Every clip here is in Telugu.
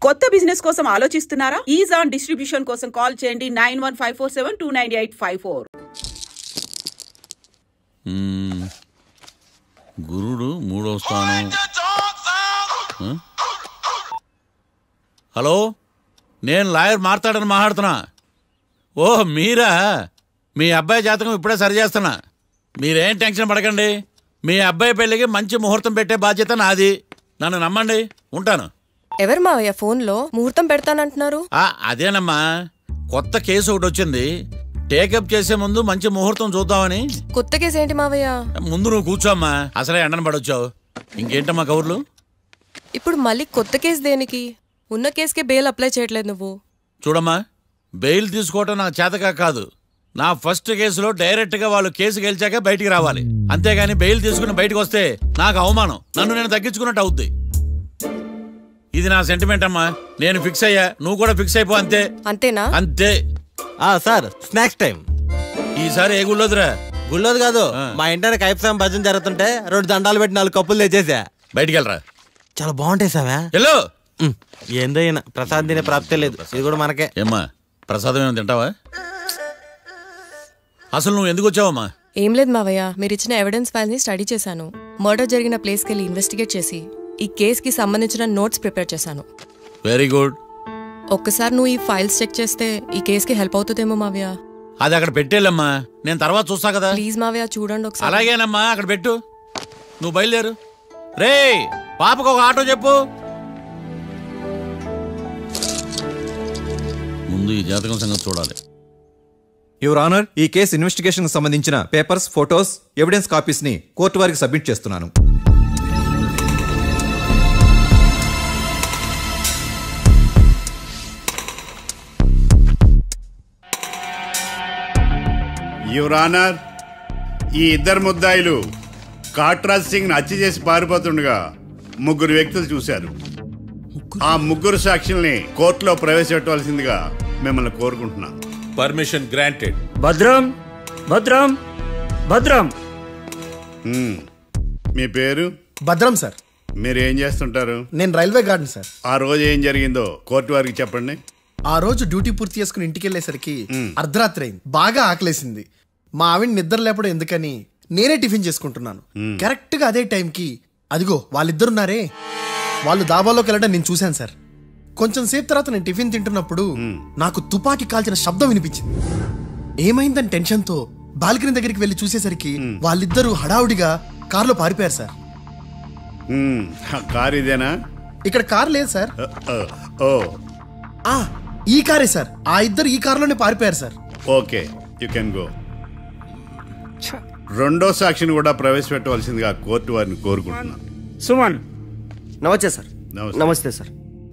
కొత్త బిజినెస్ కోసం ఆలోచిస్తున్నారా? ఈజ్ ఆన్ డిస్ట్రిబ్యూషన్ కోసం కాల్ చేయండి 9154729854. గురుడు 3వ స్థానం. హలో, నేను లాయర్ మాట్లాడుతున్నా. ఓహ్ మీరా? మీ అబ్బాయి జాతకం ఇప్పుడే సరి చేస్తున్నా. మీరేం టెన్షన్ పడకండి. మీ అబ్బాయి పెళ్ళికి మంచి ముహూర్తం పెట్టే బాధ్యత నాది. నన్ను నమ్మండి. ఉంటాను. ఎవరు మావయ్య ఫోన్లో ముహూర్తం పెడతానంటున్నారు? అదేనమ్మా, కొత్త కేసు ఒకటి వచ్చింది. టేకప్ చేసే ముందు మంచి ముహూర్తం చూద్దామని. కొత్త కేసు ఏంటి మావయ్య? ముందు నువ్వు కూర్చోమ్మా, అసలే ఎండను పడొచ్చావు. ఇంకేంటమ్మా కౌర్లు? ఇప్పుడు మళ్ళీ కొత్త కేసు దేనికి? ఉన్న కేసుకే బెయిల్ అప్లై చేయట్లేదు నువ్వు. చూడమ్మా, బెయిల్ తీసుకోవటం నాకు చేతగా కాదు. నా ఫస్ట్ కేసులో డైరెక్ట్గా వాళ్ళు కేసు గెలిచాక బయటికి రావాలి. అంతేగాని బెయిల్ తీసుకుని బయటకు వస్తే నాకు అవమానం. నన్ను నేను తగ్గించుకున్నట్టు అవుద్ది. ఇది నా సెంటిమెంట్ అమ్మా. నేను ఫిక్స్ అయ్యా, నువ్వు కూడా ఫిక్స్ అయిపో. అంతే. అంతేనా? అంతే. Sir, snacks time. ఈసారి ఏ గుళ్ళోదిరా? గుళ్ళోది కాదు, మా ఇంటర్ కైప్సాం భజన జరుగుతుంటే 2 దండాలు పెట్టి 4 కప్పులు తెచ్చేసా. బయటికి వెళ్ళరా. చాలా బాగుంటాయి సావా. హలో, ఏందో ప్రసాద్ తినే ప్రాప్తే లేదు. ఇది కూడా మనకే. ఏమ్మా, ప్రసాదం ఏమైనా తింటావా? అసలు నువ్వు ఎందుకు వచ్చావమ్మా? ఏం లేదు మావయ్య, మీరు ఇచ్చిన ఎవిడెన్స్ ఫైల్స్ ని స్టడీ చేశాను. మర్డర్ జరిగిన ప్లేస్కి వెళ్ళి ఇన్వెస్టిగేట్ చేసి ఈ కేసుకి సంబంధించిన నోట్స్ ప్రిపేర్ చేశాను. Very good. ఒక్కసారి నువ్వు ఈ ఫైల్స్ చెక్ చేస్తే ఈ కేసుకి హెల్ప్ అవుతుందేమో మావయ్య. అది అక్కడ పెట్టేళ్ళమ్మా, నేను తర్వాత చూస్తా కదా. ప్లీజ్ మావయ్య, చూడండి ఒకసారి. అలాగేనమ్మా, అక్కడ పెట్టు. నువ్వు బయలుదేరు. రే, పాపకు ఒక ఆటో చెప్పు. ముందు ఈ జాతకం సంగతి చూడాలి. యువర్ ఆనర్, ఈ కేసు ఇన్వెస్టిగేషన్ కు సంబంధించిన పేపర్స్, ఫోటోస్, ఎవిడెన్స్ కాపీస్ ని కోర్టు వారికి సబ్మిట్ చేస్తున్నాను. యువర్ ఆనర్, ఈ ఇద్దరు ముద్దాయిలు కాట్రాజ్ సింగ్ హత్య చేసి పారిపోతుండగా 3 వ్యక్తులు చూశారు. ఆ 3 సాక్షుల్ని కోర్టులో ప్రవేశపెట్టవలసిందిగా మిమ్మల్ని కోరుకుంటున్నాను. Permission granted. భద్రం భద్రం భద్రం. మీ పేరు? భద్రం సార్. మీరు ఏం చేస్తుంటారు? నేను రైల్వే గార్డెన్ సార్. ఆ రోజు ఏం జరిగిందో కోర్టు వారికి చెప్పండి. ఆ రోజు డ్యూటీ పూర్తి చేసుకుని ఇంటికి వెళ్ళేసరికి అర్ధరాత్రి అయింది. బాగా ఆకలేసింది. మా ఆవిడ నిద్ర లేపడం ఎందుకని నేనే టిఫిన్ చేసుకుంటున్నాను. కరెక్ట్ గా అదే టైంకి అదిగో వాళ్ళిద్దరున్నారే, వాళ్ళు దాబాలోకి వెళ్ళడం నేను చూశాను సార్. కొంచెం సేపు తర్వాత నేను టిఫిన్ తింటున్నప్పుడు నాకు తుపాకీ కాల్చిన శబ్దం వినిపించింది. ఏమైందని టెన్షన్ తో బాల్కనీ దగ్గరికి వెళ్ళి చూసేసరికి వాళ్ళిద్దరూ హడావుడిగా కారులో పారిపోయారు సార్. కారు ఇదేనా? ఇక్కడ కారు లేదు సార్. ఈ కారే సార్. ఆ ఇద్దరు ఈ కారులోనే పారిపోయారు sir. Okay, you can go. రెండో సాక్షిని కూడా ప్రవేశపెట్టవలసిందిగా కోర్టు వారిని కోరుకుంటున్నాను. సుమన్. నమస్తే సార్. నమస్తే సార్.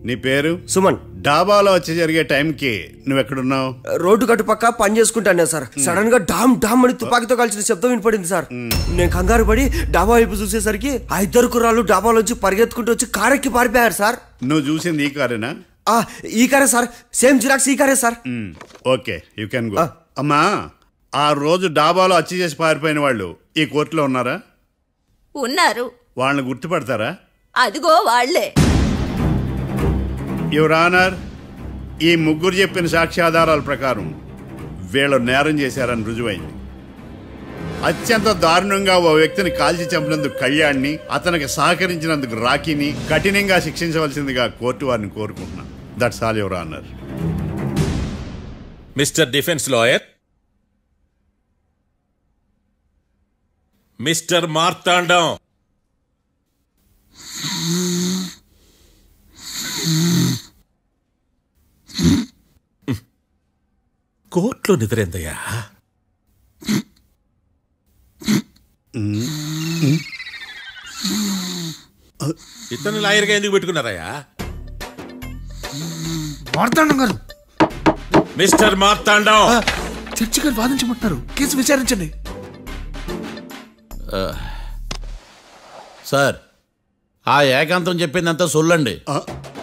నీ పేరు? సుమన్. డాబాలో వచ్చి జరిగే టైంకి నువ్వెక్కడున్నావు? రోడ్డు గట్టు పక్క పని చేసుకుంటాను సార్. సడన్ గా డామ్ డామ్ అని తుపాకీతో కాల్చిన శబ్దం వినపడింది సార్. నేను కంగారు పడి డాబా వైపు చూసేసరికి ఆ ఇద్దరు కుర్రాళ్ళు డాబాలోంచి పరిగెత్తుకుంటూ వచ్చి కారెక్కి పారిపోయారు సార్. నువ్వు చూసింది ఈ కారేనా? ఈ కారే సార్. సేమ్ జిరాక్స్ ఈ కారే sir. Okay, you can go. అమ్మా, ఆ రోజు డాబాలో హత్య చేసి పారిపోయిన వాళ్ళు ఈ కోర్టులో ఉన్నారా? ఉన్నారు. వాళ్ళని గుర్తుపడతారా? అదిగో వాళ్లే. యువర్ ఆనర్, ఈ 3 చెప్పిన సాక్ష్యాధారాల ప్రకారం వీళ్ళు నేరం చేశారని రుజువైంది. అత్యంత దారుణంగా ఓ వ్యక్తిని కాల్చి చంపినందుకు కళ్యాణ్ని, అతనికి సహకరించినందుకు రాకీని కఠినంగా శిక్షించవలసిందిగా కోర్టు వారిని కోరుకుంటున్నాను. That's all your honour. Mister defence lawyer, mister Martandam, కోర్టులో నిద్రేందయ్యా? ఇతను లాయర్గా ఎందుకు పెట్టుకున్నారయ్యా? మార్తాండం గారు. మిస్టర్ మార్తాండం, చర్చి గారు వాదించమంటున్నారు. కేసు విచారించండి. సార్, ఆ ఏకాంతం చెప్పిందంతా సొల్లండి.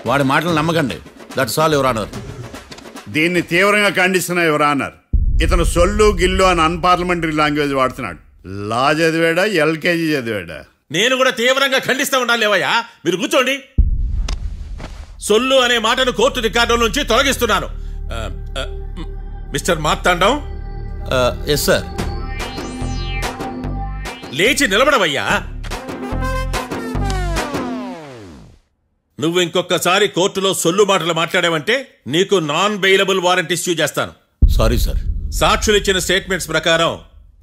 వాడి మాటలు నమ్మకండి. That's all your honour. దీన్ని తీవ్రంగా ఖండిస్తున్నా యువర్ ఆనర్. ఇతను సొల్లు గిల్లు అని అన్పార్లమెంటరీ లాంగ్వేజ్ వాడుతున్నాడు. లా చదివాడా, ఎల్కేజీ చదివాడా? నేను కూడా తీవ్రంగా ఖండిస్తా ఉండాలి. లేవయ్యా, మీరు కూర్చోండి. సొల్లు అనే మాటను కోర్టు రికార్డుల నుంచి తొలగిస్తున్నాను. Mister Martandam, yes sir. లేచి నిలబడవయ్యా. నువ్వు ఇంకొకసారి కోర్టులో సొల్లు మాటలు మాట్లాడావంటే నీకు నాన్ బెయిలబుల్ వారెంట్ ఇష్యూ చేస్తాను. Sorry sir. సాక్షులు ఇచ్చిన స్టేట్మెంట్స్ ప్రకారం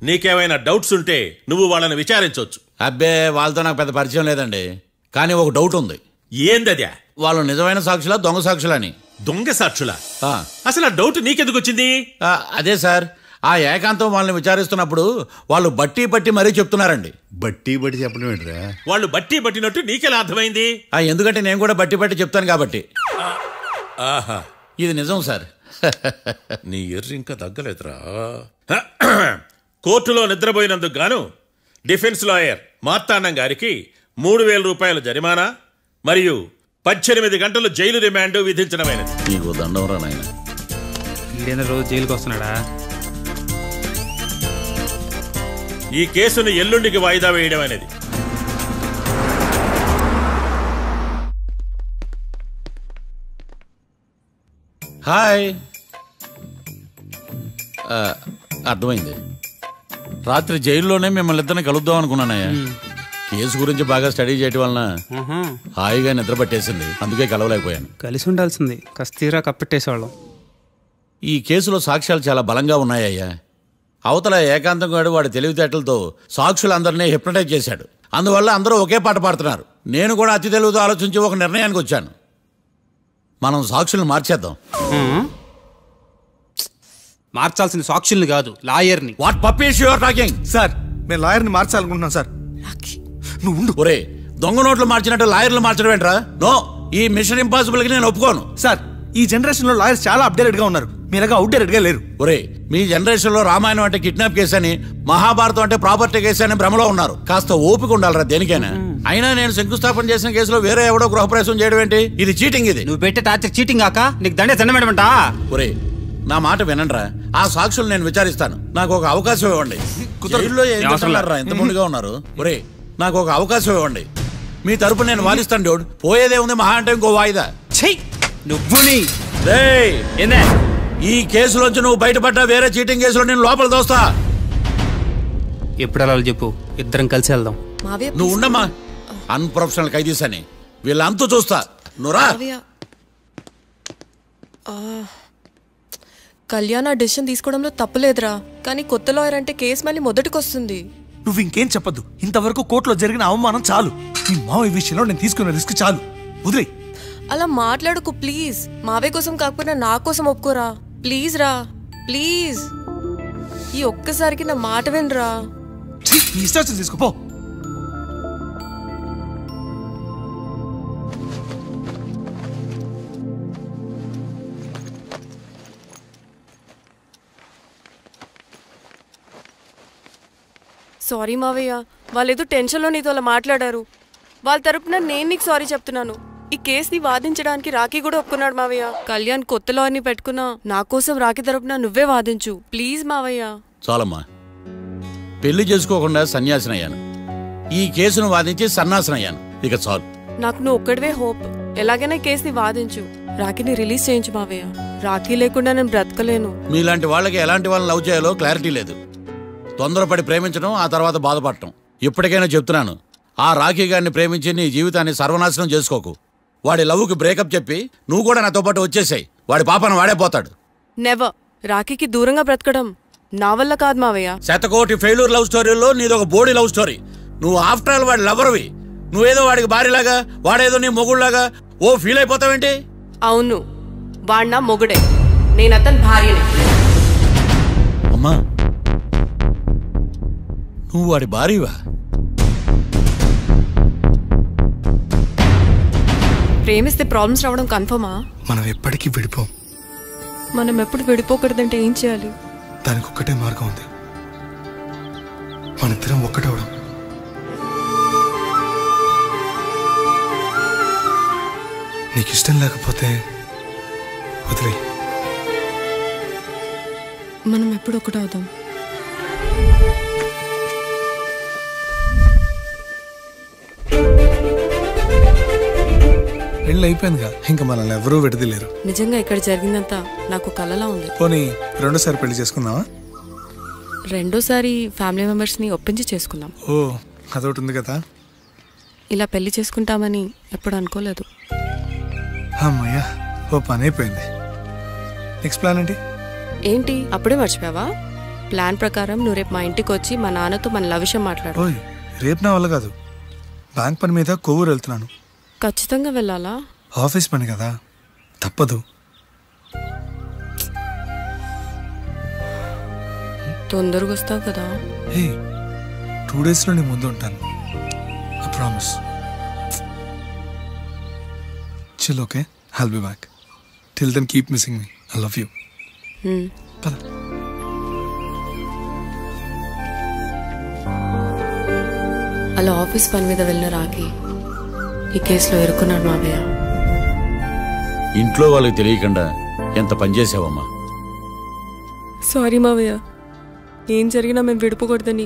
నీకేమైనా డౌట్స్ ఉంటే నువ్వు వాళ్ళని విచారించవచ్చు. అబ్బే, వాళ్ళతో నాకు పెద్ద పరిచయం లేదండి. కానీ ఒక డౌట్ ఉంది. ఏందద్యా? వాళ్ళు నిజమైన సాక్షులా దొంగ సాక్షులని? దొంగ సాక్షులా? అసలు ఆ డౌట్ నీకెందుకు వచ్చింది? అదే సార్, ఆ ఏకాంతం వాళ్ళని విచారిస్తున్నప్పుడు వాళ్ళు బట్టి పట్టి మరీ చెప్తున్నారండి. బట్టి బట్టి చెప్పడం ఏంట్రా? వాళ్ళు బట్టి పట్టినట్టు నీకెలా అర్థమైంది? ఎందుకంటే నేను కూడా బట్టి పట్టి చెప్తాను కాబట్టి. ఆహా, ఇది నిజం సార్. నీ ఎర్రి ఇంకా తగ్గలేదురా. కోర్టులో నిద్రపోయినందుకు గాను డిఫెన్స్ లాయర్ మార్తాండం గారికి 3,000 రూపాయల జరిమానా మరియు 18 గంటలు జైలు రిమాండ్ విధించడమైనది. నీకు దండంరా నాయన. ఈడేనా రోజు జైలుకి వస్తున్నాడా? ఈ కేసును ఎల్లుండికి వాయిదా వేయడం అనేది. హాయ్. అర్థమైంది. రాత్రి జైల్లోనే మిమ్మల్ని ఇద్దరిని కలుద్దాం అనుకున్నానయ్యా. కేసు గురించి బాగా స్టడీ చేయడం వలన హాయిగా నిద్ర పట్టేసింది, అందుకే కలవలేకపోయాను. కలిసి ఉండాల్సింది, కస్తీరా కప్పెట్టేసేవాళ్ళం. ఈ కేసులో సాక్ష్యాలు చాలా బలంగా ఉన్నాయ్యా. అవతల ఏకాంతం గాడు వాడి తెలివితేటలతో సాక్షులందరినీ హిప్నటైజ్ చేశాడు. అందువల్ల అందరూ ఒకే పాట పాడుతున్నారు. నేను కూడా అతి తెలివితో ఆలోచించి ఒక నిర్ణయానికి వచ్చాను. మనం సాక్షులను మార్చేద్దాం. మార్చాల్సిన సాక్షుల్ని కాదు, లాయర్ని. What puppies you are talking? Sir, మేము లాయర్ని మార్చాలనుకుంటున్నాం సార్. నువ్వు ఉండు. ఒరే, దొంగ నోట్లు మార్చినట్టు లాయర్లు మార్చడం ఏంట్రా? నో, ఈ మిషన్ ఇంపాసిబుల్ కి నేను ఒప్పుకోను. సార్, ఈ జనరేషన్ లో లాయర్స్ చాలా అప్డేటెడ్ గా ఉన్నారు, మీరుగా అవుట్డేటెడ్ గా లేరు. ఒరే, మీ జనరేషన్ లో రామాయణం అంటే కిడ్నాప్ కేసు అని, మహాభారతం అంటే ప్రాపర్టీ కేసు అని భ్రమలో ఉన్నారు. కాస్త ఓపిక ఉండాలరా దేనికైనా. అయినా నేను శంకుస్థాపన చేసిన కేసులో వేరే ఎవడో గృహప్రవేశం చేయడం ఏంటి? ఇది చీటింగ్. ఇది నువ్వు పెట్టే టార్చర్ చీటింగ్ కాక నీకు దండే దండమేడమంటా? ఒరే, నా మాట వినండిరా. ఆ సాక్షులు నేను విచారిస్తాను. నాకు ఒక అవకాశం ఇవ్వండి. జైల్లో ఏం చేస్తున్నారా ఇంత ముందుగా ఉన్నారు? ఒరే, నాకు ఒక అవకాశం ఇవ్వండి. మీ తరపు నేను వాదిస్తాను. డోడ్ పోయేదే ఉంది, మహా అంటే ఇంకో వాయిదా. ఈ కేసులోంచి నువ్వు బయటపడ్డా వేరే చీటింగ్ కేసులో నేను లోపల దోస్తా. ఎప్పుడు అలా చెప్పు, ఇద్దరం కలిసి వెళ్దాం. నువ్వు ఉండమ్మా. అన్ప్రొఫెషనల్ ఖైదీస్ అని వీళ్ళంతా చూస్తా. నువ్వురా. కళ్యాణ్ ఆ డెసిషన్ తీసుకోవడంలో తప్పులేదురా, కానీ కొత్త లాయర్ అంటే కేసు మళ్ళీ మొదటికి వస్తుంది. నువ్వు ఇంకేం చెప్పద్దు. ఇంతవరకు కోర్టులో జరిగిన అవమానం చాలు. ఈ మావయ్య విషయంలో నేను తీసుకున్న రిస్క్ చాలు. వదిలే. అలా మాట్లాడుకు ప్లీజ్. మావయ్య కోసం కాకపోయినా నా కోసం ఒప్పుకోరా ప్లీజ్. రా ప్లీజ్, ఈ ఒక్కసారికి నా మాట వినరా. ఇష్టం తీసుకోపో. సారీ మావయ్య, వాళ్ళేదో టెన్షన్లో నీతో అలా మాట్లాడారు. వాళ్ళ తరపున నేను నీకు సారీ చెప్తున్నాను. ఈ కేసుని వాదించడానికి రాఖీ కూడా ఒప్పుకున్నాడు మావయ్య. కళ్యాణ్ కొత్త లాయర్ని పెట్టుకున్నా నా కోసం రాఖీ తరపున నువ్వే వాదించు ప్లీజ్ మావయ్య. చాలమ్మా, పెళ్లి చేసుకోకుండా సన్యాసినయ్యాను. ఈ కేసును వాదించి సన్నాసనయ్యాను. ఇక చాలు. నాకు నువ్వు ఒక్కడివే హోప్. ఎలాగైనా కేసుని వాదించు, రాఖీని రిలీజ్ చేయించు మావయ్య. రాఖీ లేకుండా నేను బ్రతకలేను. మీలాంటి వాళ్ళకి ఎలాంటి వాళ్ళని లవ్ చేయాలో క్లారిటీ లేదు. తొందరపడి ప్రేమించడం, ఆ తర్వాత బాధపడటం. ఇప్పటికైనా చెప్తున్నాను, ఆ రాఖీ గారిని ప్రేమించి నీ జీవితాన్ని సర్వనాశనం చేసుకోకు. వాడి లవ్కి బ్రేకప్ చెప్పి నువ్వు కూడా నాతో పాటు వచ్చేసాయి. వాడి పాపను వాడే పోతాడు. నెవర్. రాఖీకి దూరంగా బ్రతకడం నా వల్ల కాదు మావయ్య. శతకోటి ఫెయిల్యూర్ లవ్ స్టోరీలో నీదొక బోడీ లవ్ స్టోరీ. నువ్వు ఆఫ్టర్ ఆల్ వాడి లవర్వి. నువ్వేదో వాడికి భార్యలాగా, వాడేదో నీ మొగుళ్లాగా ఓ ఫీల్ అయిపోతావేంటి? అవును, వాడు నా మొగుడే, నేను అతని భార్యని. అమ్మా, నువ్వు వాడి భార్యవా? ప్రేమిస్తే ప్రాబ్లమ్స్ రావడం కన్ఫర్మా? మనం ఎప్పటికీ విడిపోం. మనం ఎప్పుడు విడిపోకూడదంటే ఏం చేయాలి? దానికి ఒక్కటే మార్గం ఉంది, మనిద్దరం ఒక్కటవడం. నీకు ఇష్టం లేకపోతే వదిలే. మనం ఎప్పుడు ఒకటవుదాం. పెళ్ళి అయిపోయిందిగా, ఇంకా మనల్ని ఎవరూ విడదలేరు. నిజంగా ఇక్కడ జరిగిందంతా నాకు కలలా ఉంది. పోనీ రెండోసారి పెళ్లి చేసుకుందామా? రెండోసారి ఫ్యామిలీ మెంబర్స్ ని ఒప్పించి చేసుకుందాం. ఓ అదొకటి ఉంది కదా. ఇలా పెళ్లి చేసుకుంటామని ఎప్పుడు అనుకోలేదు. అమ్మయ్యా, ఓ పని అయిపోయింది. నెక్స్ట్ ప్లాన్ ఏంటి? ఏంటి అప్పుడే మర్చిపోయావా? ప్లాన్ ప్రకారం నువ్వు రేపు మా ఇంటికి వచ్చి మా నాన్నతో మన లవ్ విషయం మాట్లాడు. ఓయ్, రేపు నా వల్ల కాదు. బ్యాంక్ పని మీద కొవ్వూరు వెళ్తున్నాను. ఖచ్చితంగా వెళ్ళాలా? ఆఫీస్ పని కదా, తప్పదు. తొందరగా వస్తావు కదా? హే, 2 daysలో నీ ముందు ఉంటాను. I promise. Chill, okay? I'll be back. Till then keep missing me. I love you. పద. అలా ఆఫీస్ పని మీద వెళ్ళిన రాకి ఈ కేసులో ఇరుక్కున్నాడు మావయ్య. ఇంట్లో వాళ్ళకి తెలియకుండా ఎంత పనిచేసావమ్మా. సారీ మావయ్య, ఏం జరిగినా మేము విడిపోకూడదని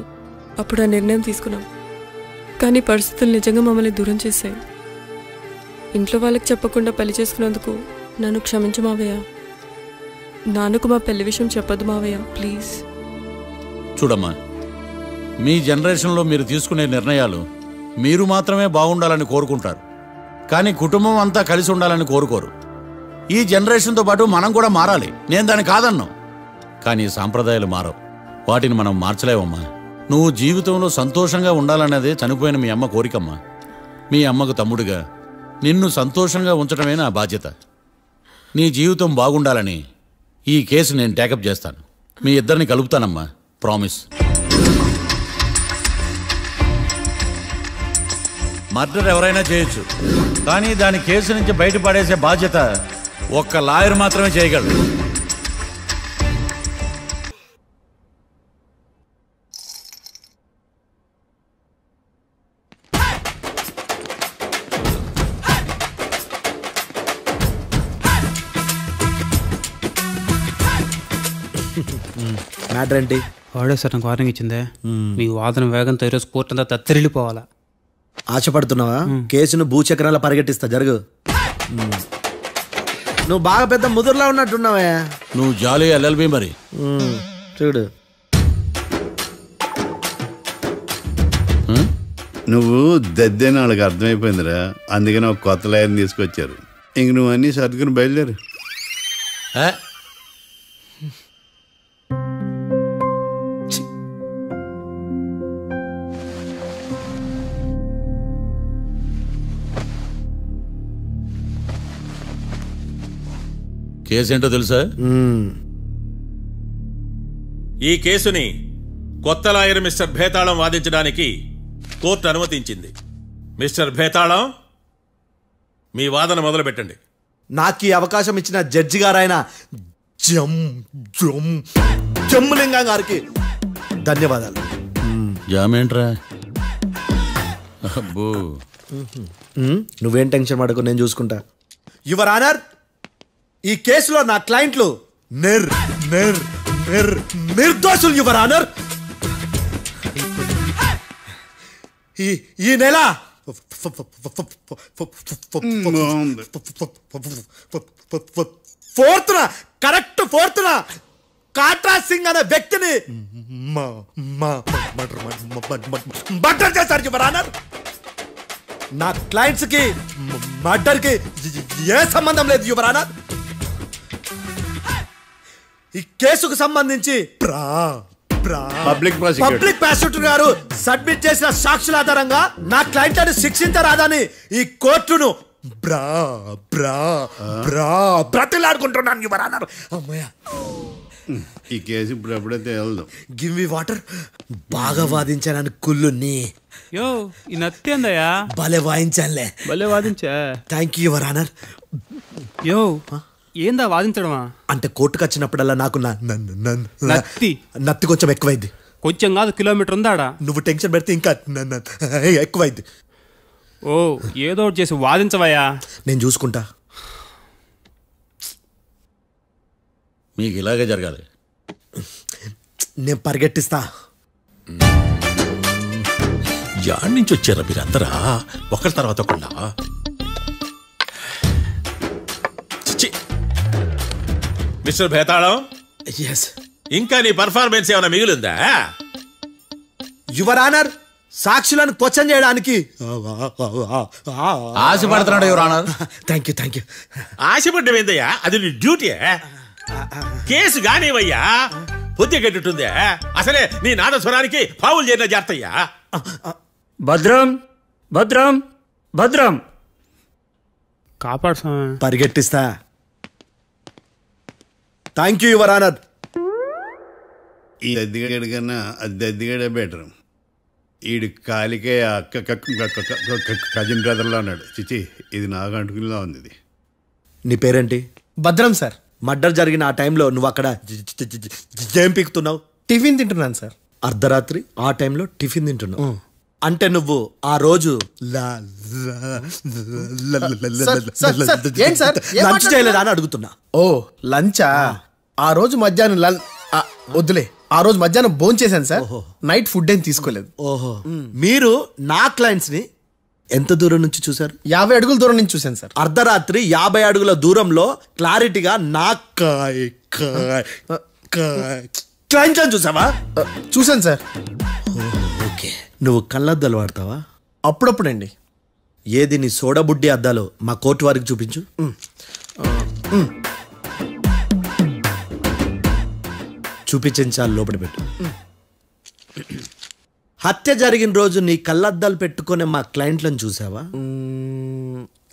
అప్పుడు ఆ నిర్ణయం తీసుకున్నాం. కానీ పరిస్థితులు నిజంగా మమ్మల్ని దూరం చేశాయి. ఇంట్లో వాళ్ళకి చెప్పకుండా పెళ్లి చేసుకున్నందుకు నన్ను క్షమించు మావయ్య. నాన్నకు మా పెళ్లి విషయం చెప్పదు మావయ్య, ప్లీజ్. చూడమ్మా, మీ జనరేషన్లో మీరు తీసుకునే నిర్ణయాలు మీరు మాత్రమే బాగుండాలని కోరుకుంటారు, కానీ కుటుంబం అంతా కలిసి ఉండాలని కోరుకోరు. ఈ జనరేషన్తో పాటు మనం కూడా మారాలి. నేను దాన్ని కాదన్నాను, కానీ సాంప్రదాయాలు మారవు. వాటిని మనం మార్చలేవమ్మా. నువ్వు జీవితంలో సంతోషంగా ఉండాలన్నదే చనిపోయిన మీ అమ్మ కోరికమ్మా. మీ అమ్మకు తమ్ముడిగా నిన్ను సంతోషంగా ఉంచడమే నా బాధ్యత. నీ జీవితం బాగుండాలని ఈ కేసు నేను టేకప్ చేస్తాను. మీ ఇద్దరిని కలుపుతానమ్మా, ప్రామిస్. మర్డర్ ఎవరైనా చేయొచ్చు, కానీ దాని కేసు నుంచి బయటపడేసే బాధ్యత ఒక్క లాయర్ మాత్రమే చేయగలడు. మ్యాటర్ ఏంటి? వాడే సార్ నాకు వార్నింగ్ ఇచ్చిందే. మీ వాదన వేగంతో ఈరోజు కోర్టు అంతా తత్తరిల్లిపోవాలా. ఆశపడుతున్నావా? కేసును భూచక్రాల పరిగెట్టిస్తా, జరుగు. నువ్వు బాగా పెద్ద ముదురులా ఉన్నట్టున్నావే. నువ్వు జాలి ఎల్ఎల్బి మరి. చూడు, నువ్వు దద్దేని వాళ్ళకి అర్థమైపోయిందిరా. అందుకని ఒక కొత్త లాయర్ని తీసుకొచ్చారు. ఇంక నువ్వు అన్నీ సర్దుకుని బయలుదేరు. కేసేంటో తెలుసా? ఈ కేసుని కొత్త లాయర్ మిస్టర్ భేతాళం వాదించడానికి కోర్టు అనుమతించింది. మిస్టర్ భేతాళం, మీ వాదన మొదలు పెట్టండి. నాకు ఈ అవకాశం ఇచ్చిన జడ్జి గారైన జమ్ములింగం గారికి ధన్యవాదాలు. జామేంట్రా? అబ్బో, నువ్వేం టెన్షన్ పడకు, నేను చూసుకుంటా. యువర్ ఆనర్, ఈ కేసులో నా క్లయింట్లు నిర్దోషులు యువర్ ఆనర్. ఈ నెల 4th correct 4th Katra Singh అనే వ్యక్తిని మర్డర్ చేశారు యువర్ ఆనర్. నా క్లయింట్స్ కి మర్డర్ కి ఏ సంబంధం లేదు యువర్ ఆనర్. ఈ కేసుకు సంబంధించి పబ్లిక్ ప్రాసిక్యూటర్ గారు సబ్మిట్ చేసిన సాక్షుల ఆధారంగా నా క్లయింట్ అని శిక్షించరాదని ఈ కోర్టును బ్రతిలాడుకుంటున్నాను యువర్ ఆనర్. అమ్మయ్య, ఈ కేసు ఇప్పుడు ఎప్పుడైతే వెళ్దాం. Give me water. బాగా వాదించానని కుళ్ళుని. యో, ఈ నత్తి అందయ్యా, భలే వాయించానులే. భలే వాదించా. Thank you your honour. యో, ఏందా వాదించడమా? అంటే కోర్టుకు వచ్చినప్పుడల్లా నాకు నత్తి కొంచెం ఎక్కువైంది. కొంచెం కాదు, కిలోమీటర్ ఉందాడా. నువ్వు టెన్షన్ పెడితే ఇంకా ఎక్కువైంది. ఓ, ఏదో ఒకటి చేసి వాదించవయ్యా. నేను చూసుకుంటా. మీకు ఇలాగే జరగాలి. నేను పరిగెట్టిస్తా. యాడ్ నుంచి వచ్చారా మీరందరా ఒకరి తర్వాత ఒకళ్ళ? మిస్టర్ భేతాళం, ఇంకా నీ పర్ఫార్మెన్స్ ఏమైనా మిగిలిందా? యువర్ ఆనర్, సాక్షులను క్వశ్చన్ చేయడానికి ఆశపడుతున్నాడు యువర్ ఆనర్. Thank you. ఆశపడ్డం ఏందయ్యా? అది నీ డ్యూటీ. కేసు గానివయ్యా, పొద్దు గట్టుందే. అసలే నీ నాదస్వరానికి పావులు చేరిన జాగ్రత్తయ్యా. భద్రం భద్రం భద్రం కాపాడు స్వామి. పరిగెట్టిస్తా. Thank you your honour. ఈ అద్దెగడి కన్నా అద్దెగడే బెటర్. ఈడు కాలికే కజిన్ బ్రదర్లో ఉన్నాడు. చిచి, ఇది నాకు అంటుకునిలా ఉంది. ఇది నీ పేరేంటి? భద్రం సార్. మర్డర్ జరిగిన ఆ టైంలో నువ్వు అక్కడ ఏం పీకుతున్నావు? టిఫిన్ తింటున్నాను సార్. అర్ధరాత్రి ఆ టైంలో టిఫిన్ తింటున్నావు అంటే నువ్వు ఆ రోజు లంచ్ చేయలేదా అని అడుగుతున్నా. ఓ లంచా? ఆ రోజు మధ్యాహ్నం వద్దులే, ఆ రోజు మధ్యాహ్నం భోజనం చేశాను సార్. నైట్ ఫుడ్ ఏం తీసుకోలేదు. ఓహో, మీరు నా క్లయింట్స్ ని ఎంత దూరం నుంచి చూసారు? 50 అడుగుల దూరం నుంచి చూశాను సార్. అర్ధరాత్రి 50 అడుగుల దూరంలో క్లారిటీగా నా క్లయింట్స్ అని చూసావా? చూశాను సార్. ఓకే, నువ్వు కళ్ళద్దాలు వాడతావా? అప్పుడప్పుడండి. ఏది నీ సోడబుడ్డి అద్దాలు మా కోర్టు వారికి చూపించు. చూపించాలి, లోపల పెట్టు. హత్య జరిగిన రోజు నీ కళ్ళద్దాలు పెట్టుకునే మా క్లయింట్లను చూసావా?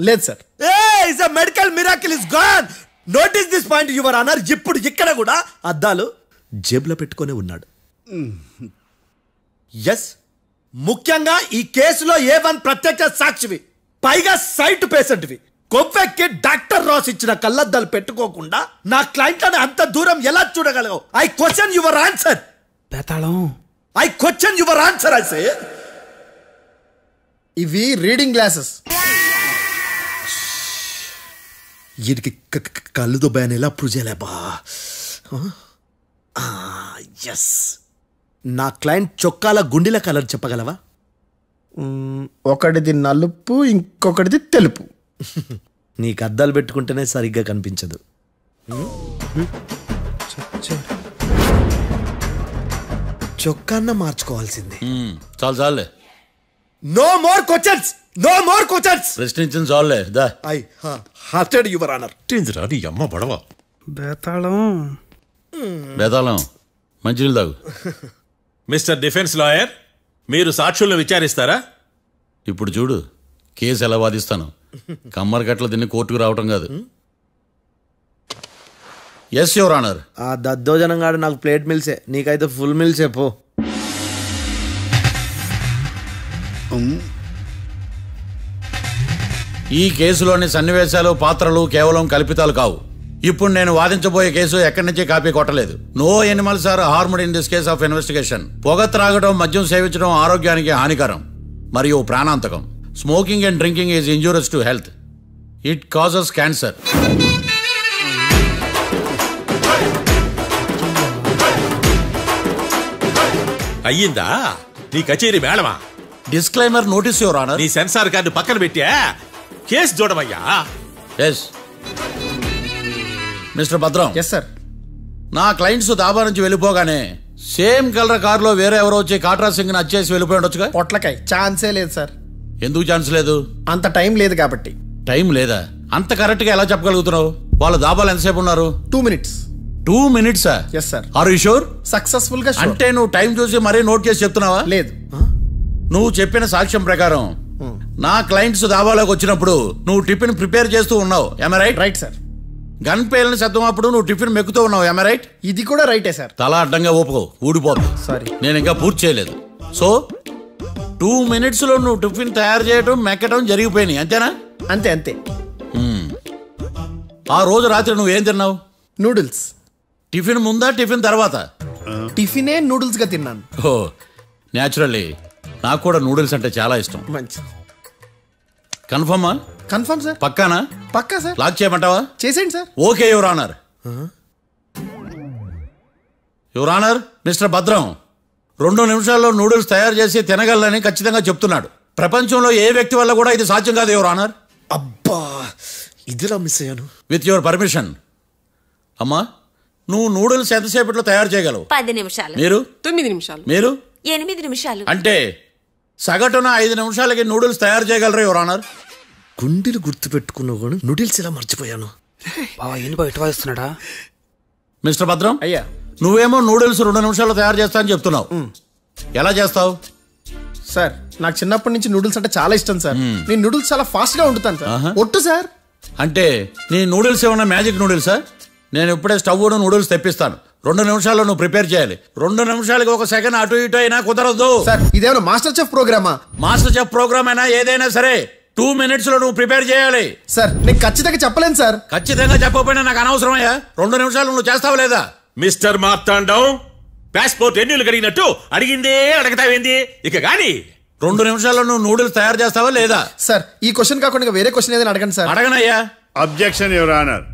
లేదు sir. Medical miracle is gone. Notice this point your honour. ఇప్పుడు ఇక్కడ కూడా అద్దాలు జేబులో పెట్టుకొని ఉన్నాడు. ఎస్, ముఖ్యంగా ఈ కేసులో A1 ప్రత్యక్ష సాక్షివి, పైగా సైట్ పేషెంట్వి. కొవ్వెక్కి డాక్టర్ రాస్ ఇచ్చిన కళ్ళద్దాలు పెట్టుకోకుండా నా క్లయింట్లను అంత దూరం ఎలా చూడగలవు? I question your answer. Betalam, I question your answer. I say ఇవి రీడింగ్ గ్లాసెస్. వీడికి కళ్ళు దుబ్బాయని ఎలా ప్రూవ్ చేయలేబా? ఎస్, నా క్లయింట్ చొక్కాల గుండెల కలర్ చెప్పగలవా? ఒకటిది నలుపు, ఇంకొకటిది తెలుపు. నీకు అద్దాలు పెట్టుకుంటేనే సరిగ్గా కనిపించదు. చొక్కాన్న మార్చుకోవాల్సింది. చాలు చాలులే. No more questions, no more questions. ప్రశ్నించిన చాలులే. దా ఐ హార్టెడ్ యువర్ ఆనర్. నీ అమ్మ బడవ. బేతాళం బేతాళం, మంచినీళ్ళు తాగు. మిస్టర్ డిఫెన్స్ లాయర్, మీరు సాక్షులను విచారిస్తారా? ఇప్పుడు చూడు, కేసు ఎలా వాదిస్తాను. కమ్మరి కట్టలు తిని కోర్టుకు రావటం కాదు. Yes your honour. ఆ దద్దోజనంగాడు నాకు ప్లేట్ మిల్సే, నీకైతే ఫుల్ మిల్సే పో. ఈ కేసులోని సన్నివేశాలు, పాత్రలు కేవలం కల్పితాలు కావు. ఇప్పుడు నేను వాదించబోయే కేసు ఎక్కడి నుంచి కాపీ కొట్టలేదు. No animals are harmed in this case of investigation. పొగ త్రాగడం, మద్యం సేవించడం ఆరోగ్యానికి హానికరం మరియు ప్రాణాంతకం. Smoking and drinking is injurious to health. It causes cancer. అయ్యిందా నీ కచేరీ మేడమా? Disclaimer notice your honour. నీ సెన్సార్ కార్డు పక్కన పెట్టా కేసు చూడమయ్యా. Yes mister Bhadram. Yes sir. నా క్లయింట్స్ దాబా నుంచి వెళ్ళిపోగానే సేమ్ కలర్ కారులో వేరే ఎవరో వచ్చి కాట్రా సింగ్ వచ్చేసి వెళ్ళిపోయి ఉండొచ్చుగా? పొట్లకాయ ఛాన్సే లేదు సార్. ఎందుకు ఛాన్స్ లేదు? అంత టైం లేదు కాబట్టి. టైం లేదా? అంత కరెక్ట్ గా ఎలా చెప్పగలుగుతున్నావు? వాళ్ళు దాబాలు ఎంతసేపు ఉన్నారు? 2 minutes. 2 minutes? Yes sir. Are you sure? Successful గా. అంటే నువ్వు టైం చూసి మరీ నోట్ చేసి చెప్తున్నావా? లేదు. నువ్వు చెప్పిన సాక్ష్యం ప్రకారం నా క్లయింట్స్ దాబాలోకి వచ్చినప్పుడు నువ్వు టిఫిన్ ప్రిపేర్ చేస్తూ ఉన్నావు. am I right? Right sir. Gun పేలిన శబ్దం అప్పుడు నువ్వు టిఫిన్ మెక్కుతూ ఉన్నావు. am I right? ఇది కూడా రైటే సార్. తల అడ్డంగా ఊపుకో, ఊడిపోదు. సారీ, నేను ఇంకా పూర్తి చేయలేదు. సో 2 minutes లో నువ్వు టిఫిన్ తయారు చేయడం, మెక్కడం జరిగిపోయినాయి, అంతేనా? అంతే అంతే. ఆ రోజు రాత్రి నువ్వేం తిన్నావు? నూడిల్స్. టిఫిన్ ముందా, టిఫిన్ తర్వాత? టిఫినే నూడిల్స్ గా తిన్నాను. ఓ న్యాచురల్లీ నాకు కూడా నూడిల్స్ అంటే చాలా ఇష్టం. మంచి. కన్ఫర్మా? Confirm sir. పక్కానా? పక్కా సార్. లాక్ చేయమంటావా? చేసేయండి sir. Okay your honour. Your honour, mister Bhadram 2 నిమిషాల్లో నూడిల్స్ తయారు చేసి తినగలని ఖచ్చితంగా చెప్తున్నాడు. ప్రపంచంలో ఏ వ్యక్తి వల్ల కూడా ఇది సాధ్యం కాదు యువర్ ఆనర్. అబ్బా, ఇదిలా మిస్ అయ్యాను. With your permission. అమ్మా నువ్వు నూడిల్స్ ఎంతసేపట్లో తయారు చేయగలవు? 10 నిమిషాలు. మీరు? 9 నిమిషాలు. మీరు? 8 నిమిషాలు. అంటే సగటున 5 నిమిషాలకి నూడిల్స్ తయారు చేయగలరు యువర్ ఆనర్. గుండెలు గుర్తు పెట్టుకున్నావు కానీ నూడిల్స్ ఇలా మర్చిపోయాను. బావా ఏంటి బయట వాయిస్తున్నాడా? మిస్టర్ భద్రం, అయ్యా నువ్వేమో నూడిల్స్ 2 నిమిషాల్లో తయారు చేస్తా అని చెప్తున్నావు. ఎలా చేస్తావు? సార్ నాకు చిన్నప్పటి నుంచి నూడిల్స్ అంటే చాలా ఇష్టం సార్. నేను నూడిల్స్ చాలా ఫాస్ట్ గా వండుతాను సార్. ఒట్టు సార్. అంటే నీ నూడిల్స్ ఏమన్నా మ్యాజిక్ నూడిల్సా? నేను ఇప్పుడే స్టవ్ నూడిల్స్ తెప్పిస్తాను. 2 నిమిషాల్లో నువ్వు ప్రిపేర్ చేయాలి. 2 నిమిషాలకి 1 సెకండ్ అటు ఇటు అయినా కుదరదు సార్. ఇదేమైనా మాస్టర్ చెఫ్ ప్రోగ్రామా? మాస్టర్ చెఫ్ ప్రోగ్రామ్ అయినా ఏదైనా సరే 2 minutes లో నువ్వు ప్రిపేర్ చేయాలి. సార్ నేను ఖచ్చితంగా చెప్పలేను సార్. ఖచ్చితంగా చెప్పకపోయినా నాకు అనవసరమయ్యా. 2 నిమిషాలు నువ్వు చేస్తావు లేదా? మిస్టర్ మార్తాండం, పాస్పోర్ట్ ఎన్నిళ్ళు కడిగినట్టు అడిగిందే అడగతావేంది? ఇక గాని 2 నిమిషాల్లో నువ్వు నూడిల్స్ తయారు చేస్తావా లేదా? సార్ ఈ క్వశ్చన్ కాకుండా వేరే క్వశ్చన్ ఏదైనా అడగండి సార్. అడగనయ్యా. Objection your honour.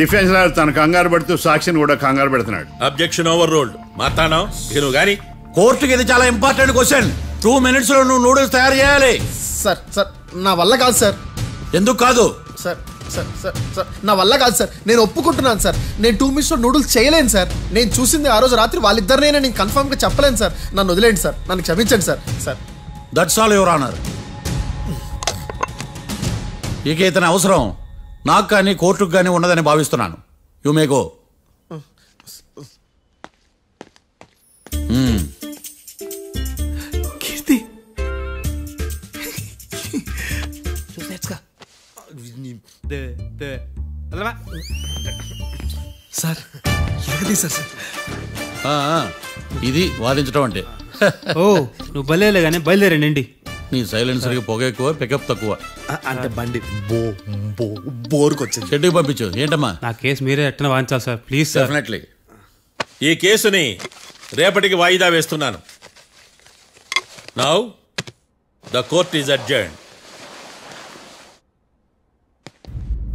Defence lawyer తన కంగారు పడుతూ సాక్షిని కూడా కంగారు పెడుతున్నాడు. Objection over ruled. మార్తాండం, ఇక నువ్వు గాని. కోర్టుకి ఇది చాలా ఇంపార్టెంట్ క్వశ్చన్. 2 minutes లో నువ్వు నూడిల్స్ తయారు చేయాలి. సార్ సార్ నా వల్ల కాదు సార్. ఎందుకు కాదు? సార్ సార్ సార్ సార్ నా వల్ల కాదు సార్. నేను ఒప్పుకుంటున్నాను సార్. నేను 2 minutes లో నూడిల్స్ చేయలేను సార్. నేను చూసింది ఆ రోజు రాత్రి వాళ్ళిద్దరినైనా నేను కన్ఫర్మ్ గా చెప్పలేను సార్. నన్ను వదిలేండి సార్. నన్ను క్షమించండి sir. Sir that's all your honour. ఇక ఇతని అవసరం నాకు కానీ కోర్టుకు కానీ ఉన్నదని భావిస్తున్నాను. You may go. Keerthi sir ఎలాగది సార్? ఇది వాదించడం అంటే. ఓ నువ్వు బయలుదేరలే కానీ బయలుదేరండి. నీ సైలెన్సర్కి పొగ ఎక్కువ, పికప్ తక్కువ. అంటే బండి బోర్కి వచ్చింది. షెడ్యూకి పంపించు. ఏంటమ్మా? నా కేసు మీరే ఎట్టన వాయించాలి సార్, ప్లీజ్ సార్. డెఫినెట్లీ. ఈ కేసుని రేపటికి వాయిదా వేస్తున్నాను. Now the court is adjourn.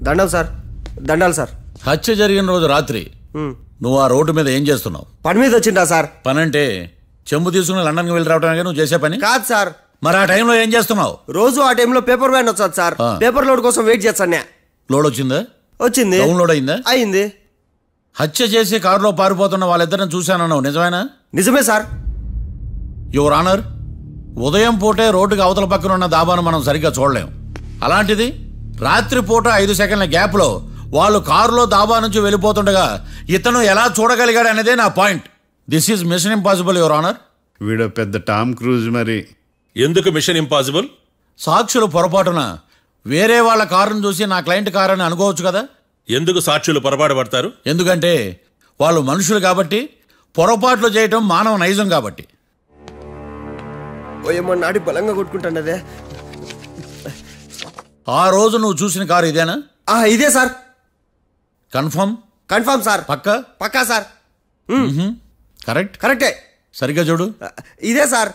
దండాలు సార్. దండాలు సార్. హత్య జరిగిన రోజు రాత్రి నువ్వు ఆ రోడ్డు మీద ఏం చేస్తున్నావు? పని మీద వచ్చిందా సార్? పని అంటే చెంబు తీసుకుని లండన్కి వెళ్ళి రావడానికి నువ్వు చేసే పని కాదు సార్. మరి ఆ టైంలో ఏం చేస్తున్నావు? రోజు ఆ టైంలో పేపర్ వ్యాన్ వచ్చాది సార్. పేపర్ లోడ్ కోసం వెయిట్ చేస్తాను. లోడ్ వచ్చిందా? వచ్చింది. డౌన్లోడ్ అయిందా? అయింది. హత్య చేసి కారులో పారిపోతున్న వాళ్ళిద్దరిని చూశానన్నావు, నిజమేనా? నిజమే సార్. యువర్ ఆనర్, ఉదయం పూటే రోడ్డుకి అవతల పక్కన ఉన్న దాబాను మనం సరిగ్గా చూడలేం. అలాంటిది రాత్రి పూట 5 సెకండ్ల గ్యాప్లో వాళ్ళు కారులో దాబా నుంచి వెళ్ళిపోతుండగా ఇతను ఎలా చూడగలిగాడు అనేదే నా point. This is mission impossible your honour. వీడు పెద్ద టామ్ క్రూజ్. మరి ఎందుకు మిషన్ ఇంపాసిబుల్? సాక్షులు పొరపాటున వేరే వాళ్ళ కారును చూసి నా క్లయింట్ కారు అని అనుకోవచ్చు కదా. ఎందుకు సాక్షులు పొరపాటు పడతారు? ఎందుకంటే వాళ్ళు మనుషులు కాబట్టి, పొరపాట్లు చేయటం మానవ నైజం కాబట్టి. ఏమో నాడి బలంగా కొట్టుకుంటాండదే. ఆ రోజు నువ్వు చూసిన కారు ఇదేనా? ఇదే సార్. కన్ఫర్మ్? Confirm sir. పక్కా? పక్కా సార్. కరెక్ట్? కరెక్టే. సరిగ్గా చూడు. ఇదే సార్.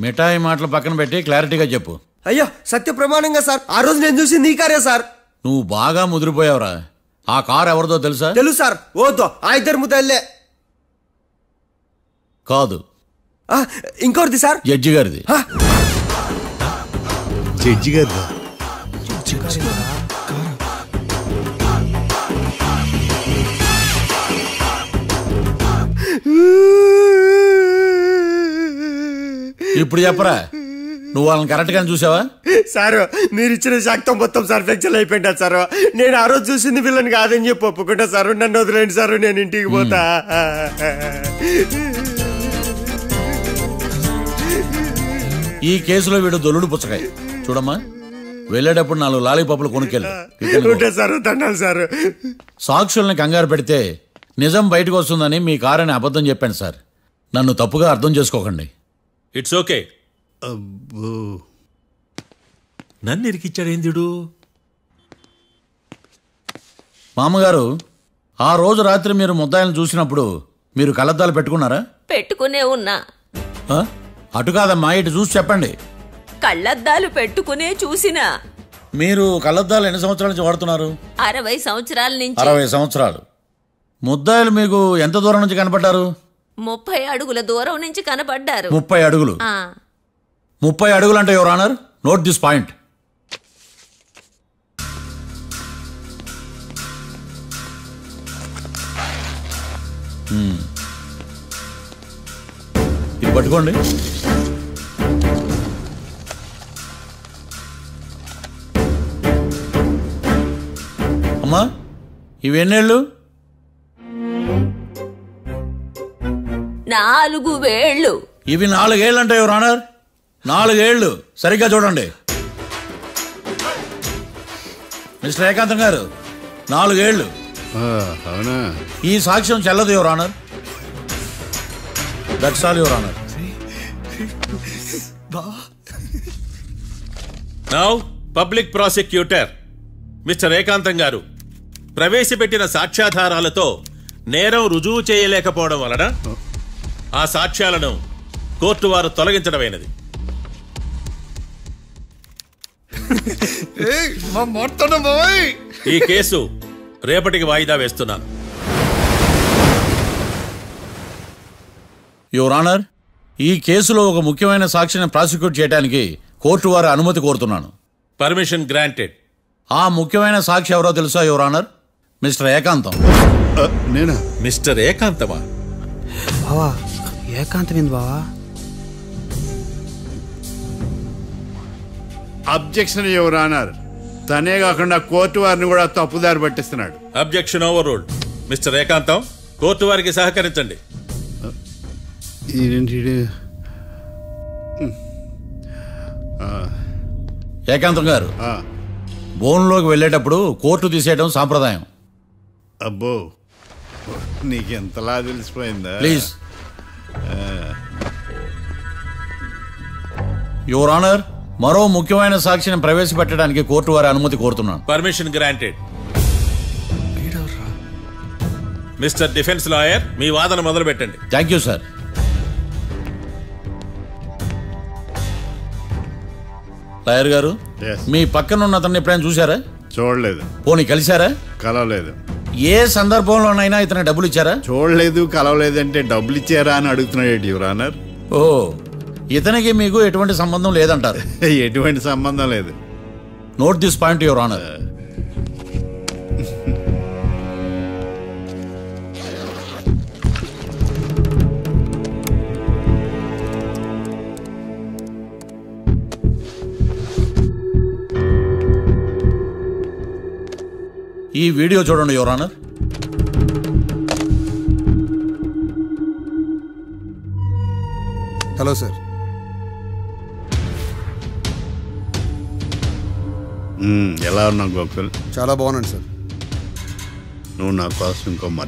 మిఠాయి మాటలు పక్కన పెట్టి క్లారిటీగా చెప్పు. అయ్యో సత్య ప్రమాణంగా సార్, ఆ రోజు నేను చూసి నీ కారే సార్. నువ్వు బాగా ముదిరిపోయావురా. ఆ కారు ఎవరిదో తెలుసా? తెలుసు సార్. ఓతో ఆ ఇద్దరు ముద్దల్లే. కాదు, ఇంకోటిది సార్. జడ్జి గారిది. జడ్జి గారిదా? ఇప్పుడు చెప్పరా, నువ్వు వాళ్ళని కరెక్ట్ గా చూసావా? సార్ మీరు ఇచ్చిన శాక్తం మొత్తం సార్ ఫ్లెక్చర్ అయిపోయింటా సార్. నేను ఆ రోజు చూసింది వీళ్ళని కాదని చెప్పి ఒప్పుకుంటా సార్. నన్ను వదిలేండి సార్, నేను ఇంటికి పోతా. ఈ కేసులో వీడు దొల్లుడు పుచ్చకాయ. చూడమ్మా, వెళ్ళేటప్పుడు 4 లాలీపాపులు కొనుక్కెళ్ళు. Sir దండాలి sir. సాక్షుల్ని కంగారు పెడితే నిజం బయటకు వస్తుందని మీ కారని అబద్ధం చెప్పాను సార్. నన్ను తప్పుగా అర్థం చేసుకోకండి. It's okay. నన్ను ఇరికిచ్చాడేందుడు? మామగారు, ఆ రోజు రాత్రి మీరు ముద్దాయిలను చూసినప్పుడు మీరు కళ్ళద్దాలు పెట్టుకున్నారా? పెట్టుకునే ఉన్నా. అటు కాదమ్మా, ఇటు చూసి చెప్పండి. కళ్ళద్దాలు పెట్టుకునే చూసినా. మీరు కళ్ళద్దాలు ఎన్ని సంవత్సరాల నుంచి వాడుతున్నారు? 60 సంవత్సరాల నుంచి. 60 సంవత్సరాలు. ముద్దాయిలు మీకు ఎంత దూరం నుంచి కనపడ్డారు? 30 అడుగుల దూరం నుంచి కనపడ్డారు. 30 అడుగులు? 30 అడుగులు అంటే your honour, note this point. ఇది పట్టుకోండి. అమ్మా ఇవి ఎన్నేళ్ళు? 4 వేళ్ళు. ఇవి 4 ఏళ్ళు అంటే యువర్ ఆనర్. 4 ఏళ్ళు సరిగ్గా చూడండి. మిస్టర్ ఏకాంతం గారు 4 ఏళ్ళు. అవునా? ఈ సాక్ష్యం చెల్లదు your honour. That's all your honour. Now public prosecutor mister ఏకాంతం గారు ప్రవేశపెట్టిన సాక్ష్యాధారాలతో నేరం రుజువు చేయలేకపోవడం వలన ఆ సాక్ష్యాలను కోర్టు వారు తొలగించడమైనది. ఈ కేసు రేపటికి వాయిదా వేస్తున్నాను. యువర్ ఆనర్, ఈ కేసులో ఒక ముఖ్యమైన సాక్షిని ప్రాసిక్యూట్ చేయడానికి కోర్టు వారి అనుమతి కోరుతున్నాను. Permission granted. ఆ ముఖ్యమైన సాక్షి ఎవరో తెలుసా యువర్ ఆనర్? మిస్టర్ ఏకాంతం. నేనా? మిస్టర్ ఏకాంతమా? బావా ఏకాంతం ఏంది బావా? Objection your honour. తనే కాకుండా కోర్టు వారిని కూడా తప్పుదారి పట్టిస్తున్నాడు. Objection overruled. Mister Ekantham court వారికి సహకరించండి. ఏకాంతం గారు బోన్లోకి వెళ్ళేటప్పుడు కోర్టు తీసేయడం సాంప్రదాయం. అబ్బో నీకెంతలా తెలిసిపోయిందా? ప్లీజ్ యువర్ ఆనర్, మరో ముఖ్యమైన సాక్షిని ప్రవేశపెట్టడానికి కోర్టు వారి అనుమతి కోరుతున్నాను. Permission granted. Mister defence lawyer మీ వాదన మొదలు పెట్టండి. Thank you sir. లాయర్ గారు, మీ పక్కన ఉన్న అతన్ని ఎప్పుడైనా చూసారా? చూడలేదు. పోనీ కలిశారా? కలవలేదు. ఏ సందర్భంలోనైనా ఇతను డబ్బులు ఇచ్చారా? చూడలేదు, కలవలేదు అంటే డబ్బులు ఇచ్చారా అని అడుగుతున్నాడు యువర్ ఆనర్. ఓ, ఇతనికి మీకు ఎటువంటి సంబంధం లేదంటారు? ఎటువంటి సంబంధం లేదు. Note this point your honour. ఈ వీడియో చూడండి యువర్ ఆనర్. Hello sir. ఎలా ఉన్నావు గోకుల్? చాలా బాగున్నాను సార్. నువ్వు నా కోసం ఇంకో మర్డర్